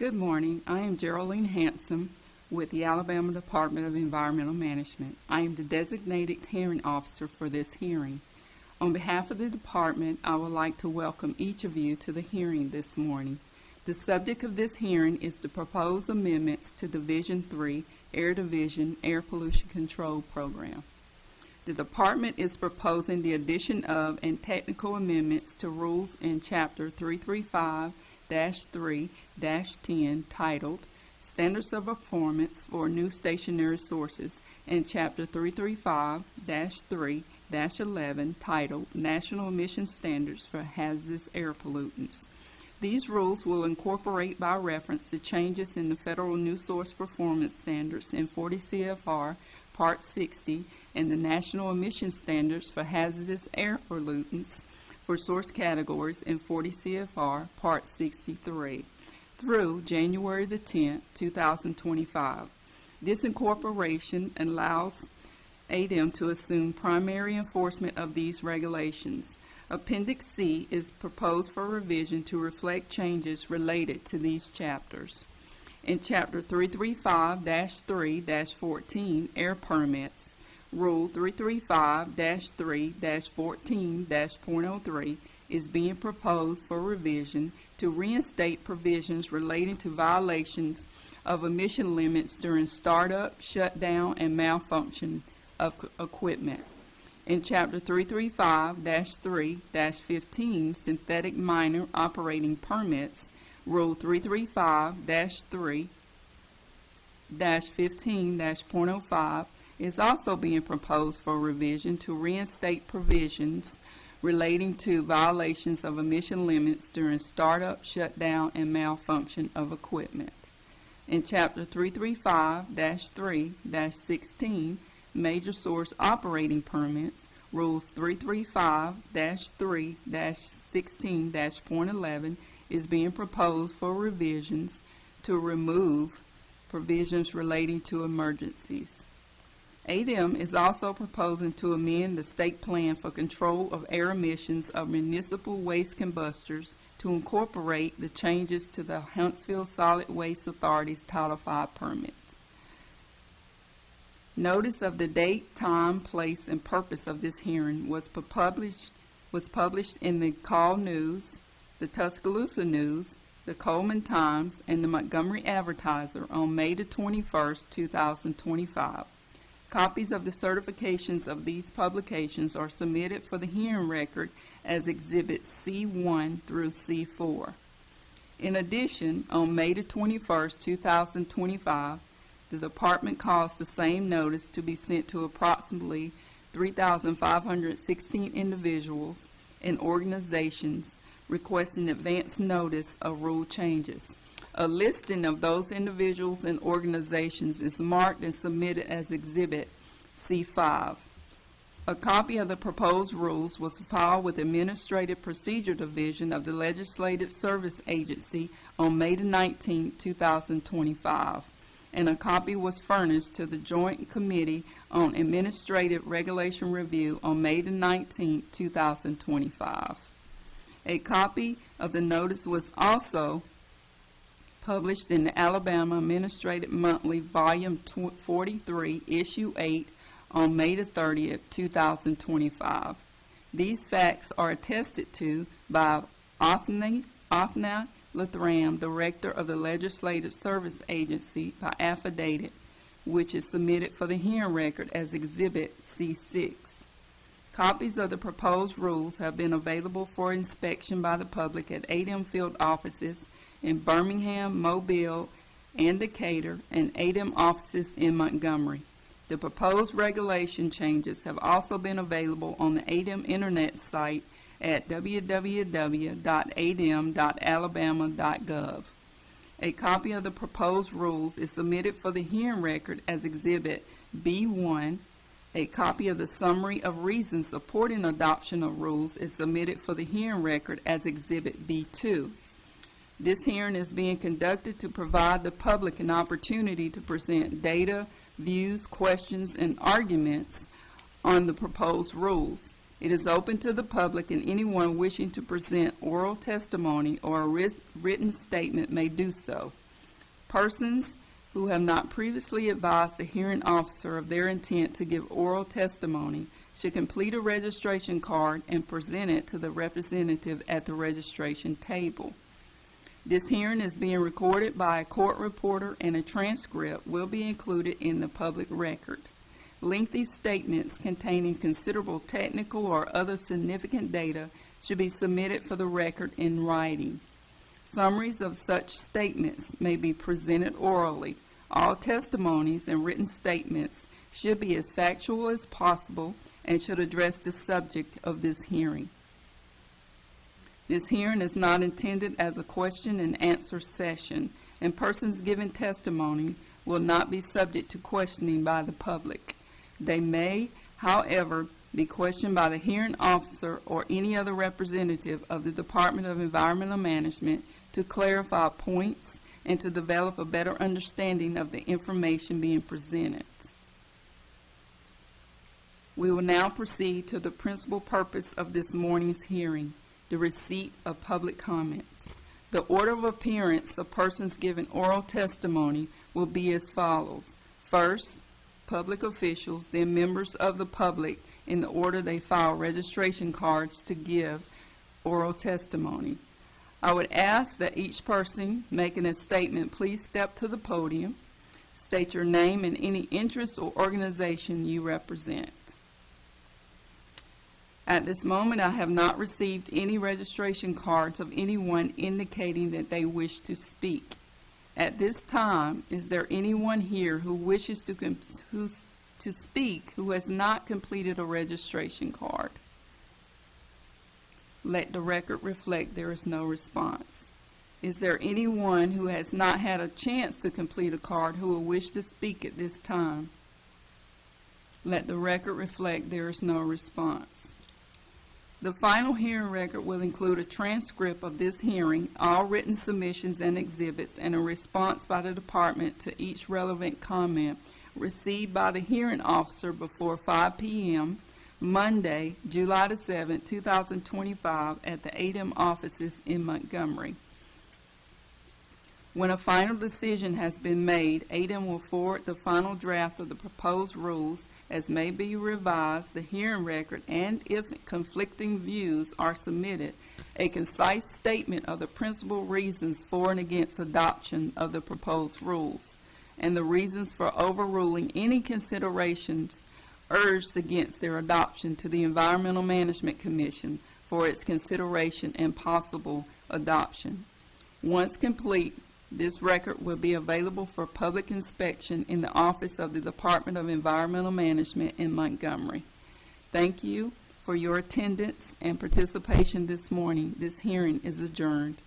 Good morning. I am Geraldine Hanson with the Alabama Department of Environmental Management. I am the designated hearing officer for this hearing. On behalf of the department, I would like to welcome each of you to the hearing this morning. The subject of this hearing is the proposed amendments to Division 3 Air Division Air Pollution Control Program. The department is proposing the addition of and technical amendments to rules in Chapter 335-3-10 titled Standards of Performance for New Stationary Sources and Chapter 335-3-11 titled National Emission Standards for Hazardous Air Pollutants. These rules will incorporate by reference the changes in the Federal New Source Performance Standards in 40 CFR Part 60 and the National Emission Standards for Hazardous Air Pollutants for source categories in 40 CFR Part 63 through January the 10th, 2025. This incorporation allows Adem to assume primary enforcement of these regulations. Appendix C is proposed for revision to reflect changes related to these chapters. In Chapter 335-3-14 Air Permits, Rule 335-3-14-.03 is being proposed for revision to reinstate provisions relating to violations of emission limits during startup, shutdown, and malfunction of equipment. In Chapter 335-3-15 Synthetic Minor Operating Permits, Rule 335-3-15-.05 is also being proposed for revision to reinstate provisions relating to violations of emission limits during startup, shutdown, and malfunction of equipment. In Chapter 335-3-16 Major Source Operating Permits, Rules 335-3-16-.11 is being proposed for revisions to remove provisions relating to emergencies. Adem is also proposing to amend the state plan for control of air emissions of municipal waste combustors to incorporate the changes to the Huntsville Solid Waste Authority's Title V permits. Notice of the date, time, place, and purpose of this hearing was published in the Call News, the Tuscaloosa News, the Coleman Times, and the Montgomery Advertiser on May the 21st, 2025. Copies of the certifications of these publications are submitted for the hearing record as Exhibits C1 through C4. In addition, on May the 21st, 2025, the Department caused the same notice to be sent to approximately 3,516 individuals and organizations requesting advance notice of rule changes. A listing of those individuals and organizations is marked and submitted as Exhibit C5. A copy of the proposed rules was filed with the Administrative Procedure Division of the Legislative Service Agency on May 19, 2025, and a copy was furnished to the Joint Committee on Administrative Regulation Review on May 19, 2025. A copy of the notice was also published in the Alabama Administrative Monthly, Volume 43, Issue 8, on May 30th, 2025. These facts are attested to by Othna Lathram, Director of the Legislative Service Agency, by affidavit, which is submitted for the hearing record as Exhibit C6. Copies of the proposed rules have been available for inspection by the public at Adem field offices in Birmingham, Mobile, and Decatur, and Adem offices in Montgomery. The proposed regulation changes have also been available on the Adem internet site at www.adem.alabama.gov. A copy of the proposed rules is submitted for the hearing record as Exhibit B1. A copy of the summary of reasons supporting adoption of rules is submitted for the hearing record as Exhibit B2. This hearing is being conducted to provide the public an opportunity to present data, views, questions, and arguments on the proposed rules. It is open to the public, and anyone wishing to present oral testimony or a written statement may do so. Persons who have not previously advised the hearing officer of their intent to give oral testimony should complete a registration card and present it to the representative at the registration table. This hearing is being recorded by a court reporter, and a transcript will be included in the public record. Lengthy statements containing considerable technical or other significant data should be submitted for the record in writing. Summaries of such statements may be presented orally. All testimonies and written statements should be as factual as possible and should address the subject of this hearing. This hearing is not intended as a question and answer session, and persons giving testimony will not be subject to questioning by the public. They may, however, be questioned by the hearing officer or any other representative of the Department of Environmental Management to clarify points and to develop a better understanding of the information being presented. We will now proceed to the principal purpose of this morning's hearing, the receipt of public comments. The order of appearance of persons giving oral testimony will be as follows. First, public officials, then members of the public in the order they file registration cards to give oral testimony. I would ask that each person making a statement please step to the podium, state your name and any interest or organization you represent. At this moment, I have not received any registration cards of anyone indicating that they wish to speak. At this time, is there anyone here who wishes to speak who has not completed a registration card? Let the record reflect there is no response. Is there anyone who has not had a chance to complete a card who will wish to speak at this time? Let the record reflect there is no response. The final hearing record will include a transcript of this hearing, all written submissions and exhibits, and a response by the department to each relevant comment received by the hearing officer before 5 p.m. Monday, July the 7th, 2025, at the Adem offices in Montgomery. When a final decision has been made, Adem will forward the final draft of the proposed rules as may be revised, the hearing record, and if conflicting views are submitted, a concise statement of the principal reasons for and against adoption of the proposed rules, and the reasons for overruling any considerations urged against their adoption to the Environmental Management Commission for its consideration and possible adoption. Once complete, this record will be available for public inspection in the office of the Department of Environmental Management in Montgomery. Thank you for your attendance and participation this morning. This hearing is adjourned.